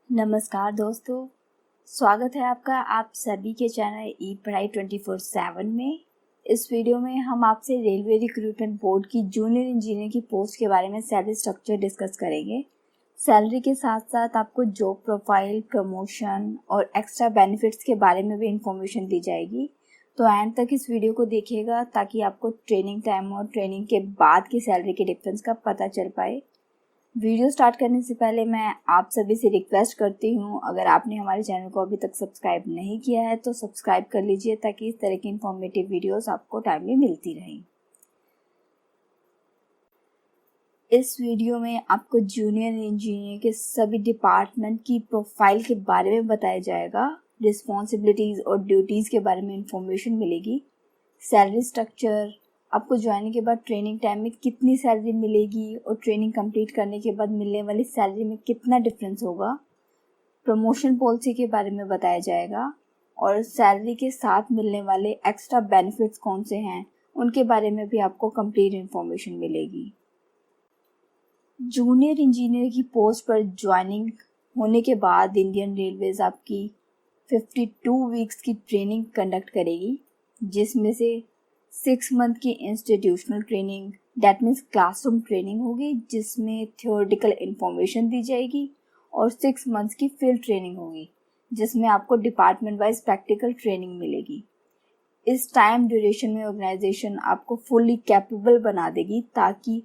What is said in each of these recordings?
नमस्कार दोस्तों, स्वागत है आपका आप सभी के चैनल ई पढ़ाई 24/7 में। इस वीडियो में हम आपसे रेलवे रिक्रूटमेंट बोर्ड की जूनियर इंजीनियर की पोस्ट के बारे में सैलरी स्ट्रक्चर डिस्कस करेंगे। सैलरी के साथ साथ आपको जॉब प्रोफाइल, प्रमोशन और एक्स्ट्रा बेनिफिट्स के बारे में भी इंफॉर्मेशन दी जाएगी। तो एंड तक इस वीडियो को देखिएगा ताकि आपको ट्रेनिंग टाइम और ट्रेनिंग के बाद की सैलरी के डिफरेंस का पता चल पाए। वीडियो स्टार्ट करने से पहले मैं आप सभी से रिक्वेस्ट करती हूँ, अगर आपने हमारे चैनल को अभी तक सब्सक्राइब नहीं किया है तो सब्सक्राइब कर लीजिए ताकि इस तरह की इंफॉर्मेटिव वीडियोस आपको टाइमली मिलती रहें। इस वीडियो में आपको जूनियर इंजीनियर के सभी डिपार्टमेंट की प्रोफाइल के बारे में बताया जाएगा। रिस्पॉन्सिबिलिटीज़ और ड्यूटीज़ के बारे में इंफॉर्मेशन मिलेगी। सैलरी स्ट्रक्चर, आपको ज्वाइनिंग के बाद ट्रेनिंग टाइम में कितनी सैलरी मिलेगी और ट्रेनिंग कंप्लीट करने के बाद मिलने वाली सैलरी में कितना डिफरेंस होगा। प्रमोशन पॉलिसी के बारे में बताया जाएगा और सैलरी के साथ मिलने वाले एक्स्ट्रा बेनिफिट्स कौन से हैं उनके बारे में भी आपको कंप्लीट इंफॉर्मेशन मिलेगी। जूनियर इंजीनियर की पोस्ट पर ज्वाइनिंग होने के बाद इंडियन रेलवेज आपकी 52 वीक्स की ट्रेनिंग कंडक्ट करेगी, जिसमें से 6 मंथ की institutional training, that means classroom training होगी जिसमें थियोरेटिकल इन्फॉर्मेशन दी जाएगी, और 6 मंथ्स की फील्ड ट्रेनिंग होगी जिसमें आपको डिपार्टमेंट वाइज प्रैक्टिकल ट्रेनिंग मिलेगी। इस टाइम ड्यूरेशन में ऑर्गेनाइजेशन आपको फुल्ली कैपेबल बना देगी ताकि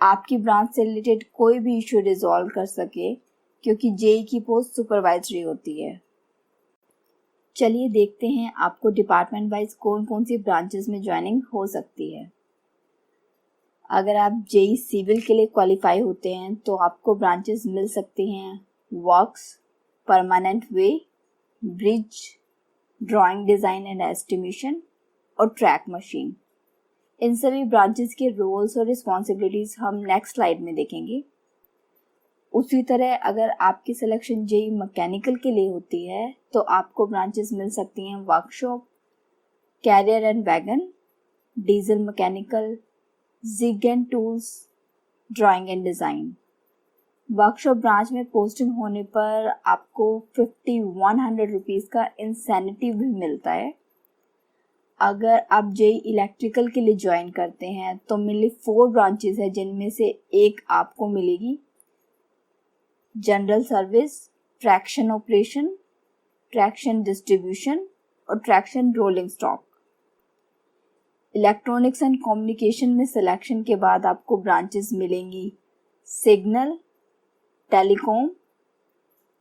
आपकी ब्रांच से रिलेटेड कोई भी इशू रिजॉल्व कर सके, क्योंकि जेई की पोस्ट सुपरवाइजरी होती है। चलिए देखते हैं आपको डिपार्टमेंट वाइज कौन कौन सी ब्रांचेस में ज्वाइनिंग हो सकती है। अगर आप जेई सिविल के लिए क्वालिफाई होते हैं तो आपको ब्रांचेस मिल सकती हैं works, permanent way, bridge, drawing design and estimation और ट्रैक मशीन। इन सभी ब्रांचेस के रोल्स और रिस्पॉन्सिबिलिटीज़ हम नेक्स्ट स्लाइड में देखेंगे। उसी तरह अगर आपकी सिलेक्शन जेई मैकेनिकल के लिए होती है तो आपको ब्रांचेस मिल सकती हैं workshop, carrier and wagon, diesel mechanical, jig and tools, drawing and design. Workshop branch में पोस्टिंग होने पर आपको 5100 रुपीज़ का इंसेंटिव भी मिलता है। अगर आप जेई इलेक्ट्रिकल के लिए ज्वाइन करते हैं तो मेनली 4 ब्रांचेस है जिनमें से एक आपको मिलेगी general service, traction operation, traction distribution और traction rolling stock. Electronics and communication में सिलेक्शन के बाद आपको ब्रांचेस मिलेंगी signal, telecom,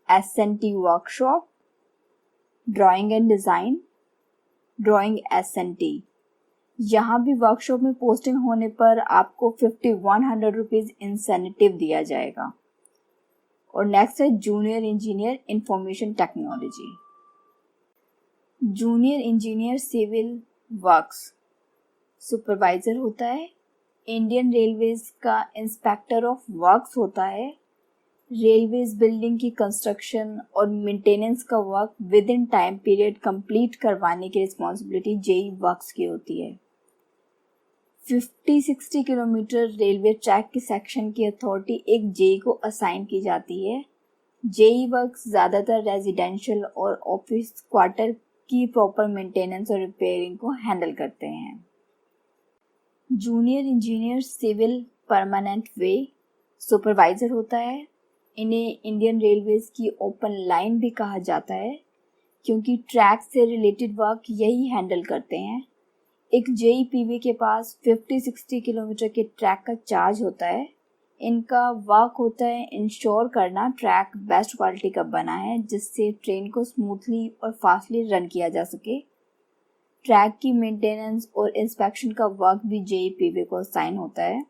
SNT workshop, drawing and design, drawing SNT. यहाँ भी वर्कशॉप में पोस्टिंग होने पर आपको 5100 रुपीज़ इंसेंटिव दिया जाएगा। और नेक्स्ट है junior engineer information technology. Junior engineer civil works supervisor होता है, इंडियन रेलवेज का इंस्पेक्टर ऑफ वर्क्स होता है। रेलवेज बिल्डिंग की कंस्ट्रक्शन और मेंटेनेंस का work within time period complete करवाने की रिस्पॉन्सिबिलिटी जेई वर्क्स की होती है। 50-60 किलोमीटर रेलवे ट्रैक के सेक्शन की अथॉरिटी एक जेई को असाइन की जाती है। जेई वर्क्स ज़्यादातर रेजिडेंशियल और ऑफिस क्वार्टर की प्रॉपर मेंटेनेंस और रिपेयरिंग को हैंडल करते हैं। जूनियर इंजीनियर सिविल परमानेंट वे सुपरवाइजर होता है। इन्हें इंडियन रेलवेज की ओपन लाइन भी कहा जाता है क्योंकि ट्रैक से रिलेटेड वर्क यही हैंडल करते हैं। एक जेई पीवी के पास 50-60 किलोमीटर के ट्रैक का चार्ज होता है। इनका वर्क होता है इंश्योर करना ट्रैक बेस्ट क्वालिटी का बना है जिससे ट्रेन को स्मूथली और फास्टली रन किया जा सके। ट्रैक की मेंटेनेंस और इंस्पेक्शन का वर्क भी जेई पीवी को असाइन होता है।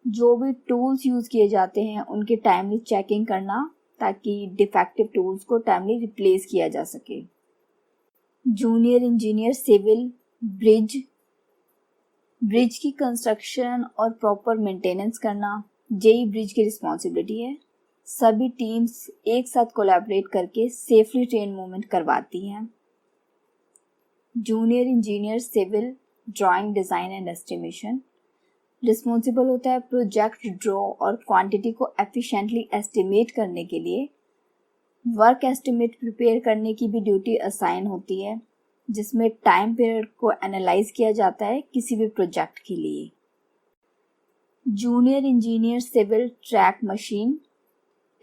जो भी टूल्स यूज़ किए जाते हैं उनकी टाइमली चेकिंग करना ताकि डिफेक्टिव टूल्स को टाइमली रिप्लेस किया जा सके। जूनियर इंजीनियर सिविल ब्रिज की कंस्ट्रक्शन और प्रॉपर मेंटेनेंस करना जेई ब्रिज की रिस्पॉन्सिबिलिटी है। सभी टीम्स एक साथ कोलैबोरेट करके सेफली ट्रेन मूवमेंट करवाती हैं। Junior engineer civil drawing design and estimation responsible होता है प्रोजेक्ट ड्रॉ और क्वांटिटी को एफिशिएंटली एस्टिमेट करने के लिए। वर्क एस्टिमेट प्रिपेयर करने की भी ड्यूटी असाइन होती है, जिसमें टाइम पीरियड को एनालाइज किया जाता है किसी भी प्रोजेक्ट के लिए। Junior engineer civil track machine,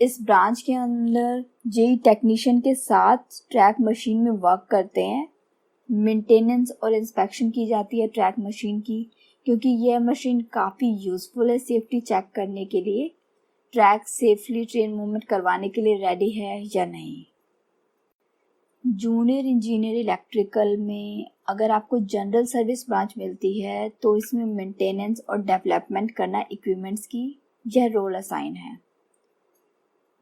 इस ब्रांच के अंदर जेई टेक्नीशियन के साथ ट्रैक मशीन में वर्क करते हैं। मेंटेनेंस और इंस्पेक्शन की जाती है ट्रैक मशीन की, क्योंकि यह मशीन काफ़ी यूज़फुल है सेफ्टी चेक करने के लिए, ट्रैक सेफली ट्रेन मूवमेंट करवाने के लिए रेडी है या नहीं। जूनियर इंजीनियर इलेक्ट्रिकल में अगर आपको जनरल सर्विस ब्रांच मिलती है तो इसमें मेंटेनेंस और डेवलपमेंट करना इक्विपमेंट्स की यह रोल असाइन है।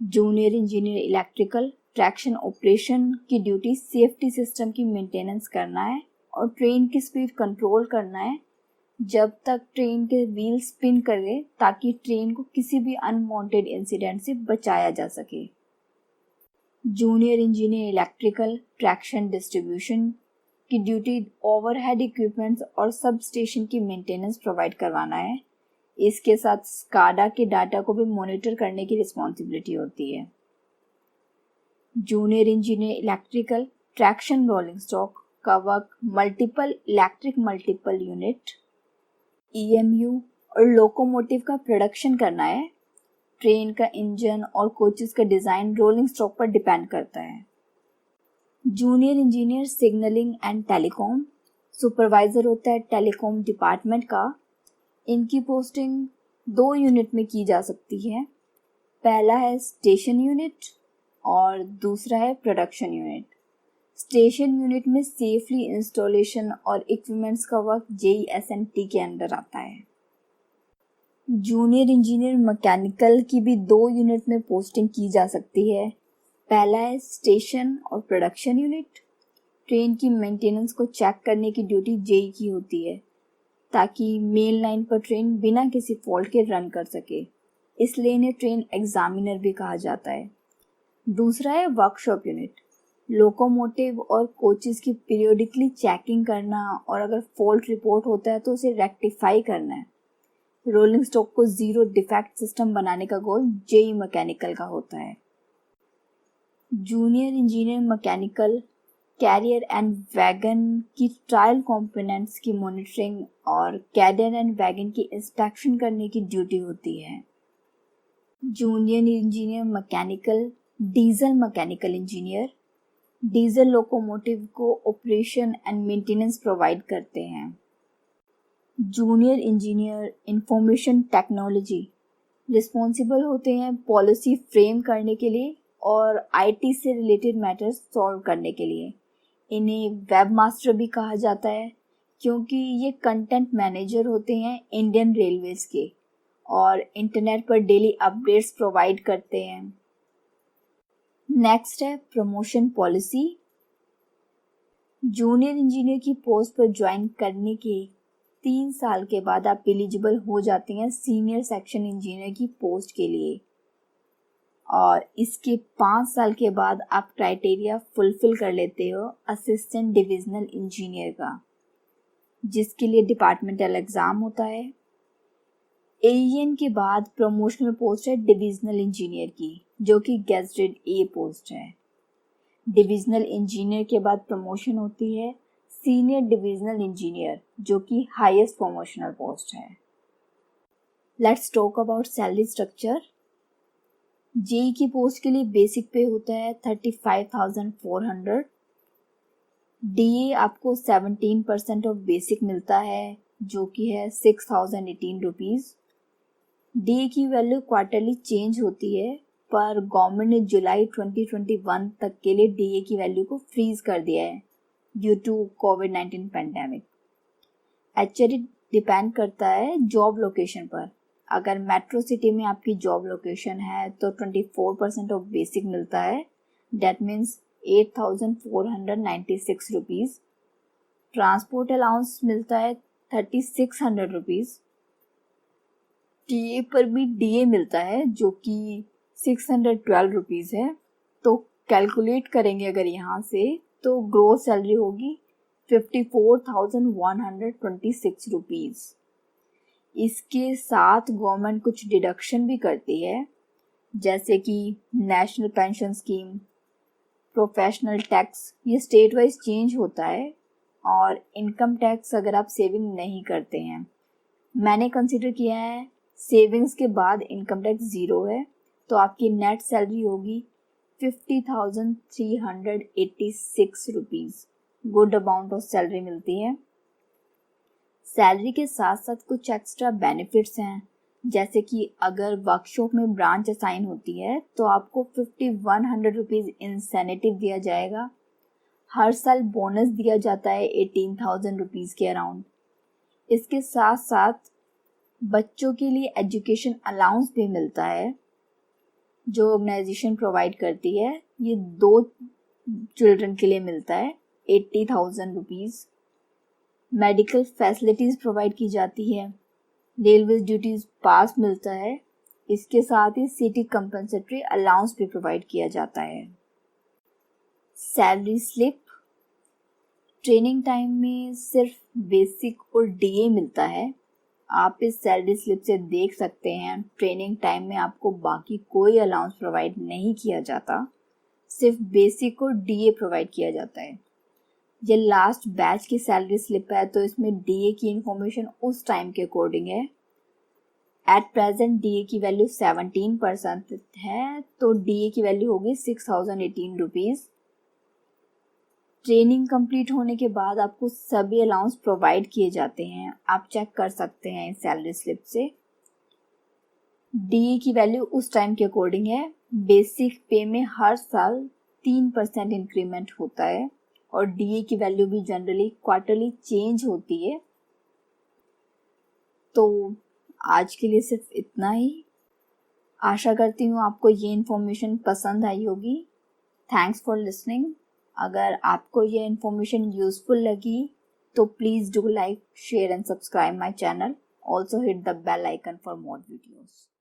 Junior engineer electrical traction operation की ड्यूटी सेफ्टी सिस्टम की मेंटेनेंस करना है और ट्रेन की स्पीड कंट्रोल करना है जब तक ट्रेन के व्हील स्पिन करे, ताकि ट्रेन को किसी भी अनवांटेड इंसिडेंट से बचाया जा सके। Junior engineer electrical traction distribution की ड्यूटी ओवरहेड इक्विपमेंट्स और सब स्टेशन की मेंटेनेंस प्रोवाइड करवाना है। इसके साथ स्काडा के डाटा को भी मॉनिटर करने की रिस्पॉन्सिबिलिटी होती है। Junior engineer electrical traction rolling stock का work multiple electric multiple unit EMU और लोकोमोटिव का प्रोडक्शन करना है। ट्रेन का इंजन और कोचेस का डिज़ाइन रोलिंग स्टॉक पर डिपेंड करता है। Junior engineer signalling and telecom supervisor होता है टेलीकॉम डिपार्टमेंट का। इनकी पोस्टिंग 2 यूनिट में की जा सकती है। पहला है स्टेशन यूनिट और दूसरा है प्रोडक्शन यूनिट। स्टेशन यूनिट में सेफली इंस्टॉलेशन और इक्विपमेंट्स का वर्क JES&T के अंडर आता है। जूनियर इंजीनियर मैकेनिकल की भी 2 यूनिट में पोस्टिंग की जा सकती है। पहला है स्टेशन और प्रोडक्शन यूनिट। ट्रेन की मेंटेनेंस को चेक करने की ड्यूटी JE की होती है, ताकि मेन लाइन पर ट्रेन बिना किसी फॉल्ट के रन कर सके, इसलिए इन्हें ट्रेन एग्जामिनर भी कहा जाता है। दूसरा है वर्कशॉप यूनिट। लोकोमोटिव और कोचेस की पीरियोडिकली चेकिंग करना और अगर फॉल्ट रिपोर्ट होता है तो उसे रेक्टिफाई करना है। रोलिंग स्टॉक को जीरो डिफेक्ट सिस्टम बनाने का गोल JE मैकेनिकल का होता है। Junior engineer mechanical carrier and wagon की ट्रायल कंपोनेंट्स की मॉनिटरिंग और कैरियर एंड वैगन की इंस्पेक्शन करने की ड्यूटी होती है। Junior engineer mechanical diesel mechanical engineer diesel locomotive को ऑपरेशन एंड मेंटेनेंस प्रोवाइड करते हैं। Junior engineer information technology responsible होते हैं पॉलिसी फ्रेम करने के लिए और IT से रिलेटेड मैटर्स सॉल्व करने के लिए। इन्हें वेब मास्टर भी कहा जाता है, क्योंकि ये कंटेंट मैनेजर होते हैं इंडियन रेलवेज के और इंटरनेट पर डेली अपडेट्स प्रोवाइड करते हैं। नेक्स्ट है प्रमोशन पॉलिसी। जूनियर इंजीनियर की पोस्ट पर ज्वाइन करने के 3 साल के बाद आप एलिजिबल हो जाते हैं सीनियर सेक्शन इंजीनियर की पोस्ट के लिए, और इसके 5 साल के बाद आप क्राइटेरिया फुलफिल कर लेते हो असिस्टेंट डिविजनल इंजीनियर का, जिसके लिए डिपार्टमेंटल एग्ज़ाम होता है। AEN के बाद प्रमोशनल पोस्ट है डिविजनल इंजीनियर की, जो कि गेजेटेड A पोस्ट है। डिविजनल इंजीनियर के बाद प्रमोशन होती है सीनियर डिविजनल इंजीनियर, जो कि हाईएस्ट प्रमोशनल पोस्ट है। Let's talk about salary structure. JE की पोस्ट के लिए बेसिक पे होता है 35,400। DA आपको 17% ऑफ बेसिक मिलता है, जो कि है 6,018 रुपीज़। DA की वैल्यू क्वार्टरली चेंज होती है, पर गवर्नमेंट ने जुलाई 2021 तक के लिए DA की वैल्यू को फ्रीज कर दिया है ड्यू टू कोविड-19 पैंडेमिक। एक्चुअली डिपेंड करता है जॉब लोकेशन पर। अगर मेट्रो सिटी में आपकी जॉब लोकेशन है तो 24% ऑफ बेसिक मिलता है, that means 8,496 rupees. Transport allowance मिलता है 3,600 रुपीज़। TA पर भी DA मिलता है, जो कि 612 रुपीज़ है। तो कैलकुलेट करेंगे अगर यहाँ से, तो ग्रोस सैलरी होगी 54,126 रुपीज़। इसके साथ गवर्नमेंट कुछ डिडक्शन भी करती है, जैसे कि national pension scheme, professional tax ये स्टेट वाइज चेंज होता है, और इनकम टैक्स अगर आप सेविंग नहीं करते हैं, मैंने कंसिडर किया है सेविंग्स के बाद इनकम टैक्स 0 है, तो आपकी नेट सैलरी होगी 50,386 rupees. Good amount of salary मिलती है। सैलरी के साथ साथ कुछ एक्स्ट्रा बेनिफिट्स हैं, जैसे कि अगर वर्कशॉप में ब्रांच असाइन होती है तो आपको 5100 रुपीज़ इंसेंटिव दिया जाएगा। हर साल बोनस दिया जाता है 18,000 रुपीज़ के अराउंड। इसके साथ साथ बच्चों के लिए एजुकेशन अलाउंस भी मिलता है जो ऑर्गेनाइजेशन प्रोवाइड करती है। ये 2 चिल्ड्रन के लिए मिलता है 80,000 रुपीज़। मेडिकल फैसिलिटीज़ प्रोवाइड की जाती है। रेलवे ड्यूटीज पास मिलता है। इसके साथ ही सिटी कंपनसेटरी अलाउंस भी प्रोवाइड किया जाता है। सैलरी स्लिप, ट्रेनिंग टाइम में सिर्फ बेसिक और डीए मिलता है। आप इस सैलरी स्लिप से देख सकते हैं ट्रेनिंग टाइम में आपको बाकी कोई अलाउंस प्रोवाइड नहीं किया जाता, सिर्फ बेसिक और डीए प्रोवाइड किया जाता है। ये लास्ट बैच की सैलरी स्लिप है, तो इसमें डीए की इंफॉर्मेशन उस टाइम के अकॉर्डिंग है। एट प्रेजेंट डीए की वैल्यू 17% है, तो डीए की वैल्यू होगी 6018 रुपीज़। ट्रेनिंग कंप्लीट होने के बाद आपको सभी अलाउंस प्रोवाइड किए जाते हैं, आप चेक कर सकते हैं इस सैलरी स्लिप से। डीए की वैल्यू उस टाइम के अकॉर्डिंग है। बेसिक पे में हर साल 3% इंक्रीमेंट होता है, और डीए की वैल्यू भी जनरली क्वार्टरली चेंज होती है। तो आज के लिए सिर्फ इतना ही। आशा करती हूँ आपको ये इन्फॉर्मेशन पसंद आई होगी। Thanks for listening. अगर आपको ये इन्फॉर्मेशन यूजफुल लगी तो please do like, share and subscribe my channel. Also hit the bell icon for more videos.